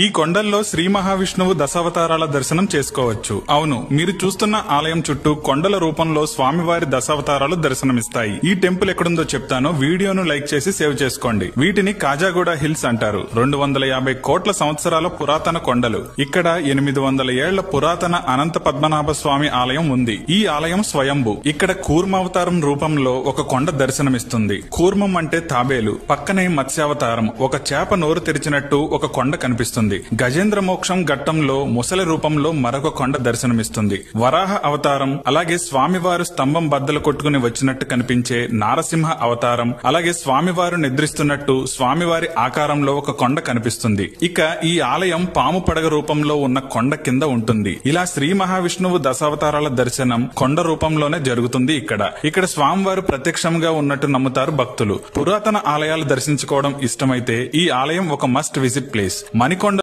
ఈ కొండల్లో శ్రీ మహావిష్ణువు దశావతారాల దర్శనం చేసుకోవచ్చు. అవును, మీరు చూస్తున్న ఆలయం చుట్టూ కొండల రూపంలో స్వామివారి దశావతారాలు దర్శనమిస్తాయి. ఈ టెంపుల్ ఎక్కడుందో చెప్తాను, వీడియోను లైక్ చేసి సేవ్ చేసుకోండి. వీటిని కాజాగూడ హిల్స్ అంటారు. 250 కోట్ల సంవత్సరాల పురాతన కొండలు. ఇక్కడ 800 ఏళ్ల పురాతన అనంత పద్మనాభ స్వామి ఆలయం ఉంది. ఈ ఆలయం స్వయంభూ. ఇక్కడ కూర్మావతారం రూపంలో ఒక కొండ దర్శనమిస్తుంది. కూర్మం అంటే తాబేలు, పక్కనే మత్స్యావతారం, ఒక చేప నోరు తెరిచినట్టు ఒక కొండ కనిపిస్తుంది. గజేంద్ర మోక్షం ఘట్టంలో ముసలి రూపంలో మరొక కొండ దర్శనమిస్తుంది. వరాహ అవతారం, అలాగే స్వామివారు స్తంభం బద్దలు కొట్టుకుని వచ్చినట్టు కనిపించే నారసింహ అవతారం, అలాగే స్వామివారు నిద్రిస్తున్నట్టు స్వామివారి ఆకారంలో ఒక కొండ కనిపిస్తుంది. ఇక ఈ ఆలయం పాము పడగ రూపంలో ఉన్న కొండ కింద ఉంటుంది. ఇలా శ్రీ మహావిష్ణువు దశావతారాల దర్శనం కొండ రూపంలోనే జరుగుతుంది. ఇక్కడ స్వామివారు ప్రత్యక్షంగా ఉన్నట్టు నమ్ముతారు భక్తులు. పురాతన ఆలయాలు దర్శించుకోవడం ఇష్టమైతే ఈ ఆలయం ఒక మస్ట్ విజిట్ ప్లేస్. మణికొండ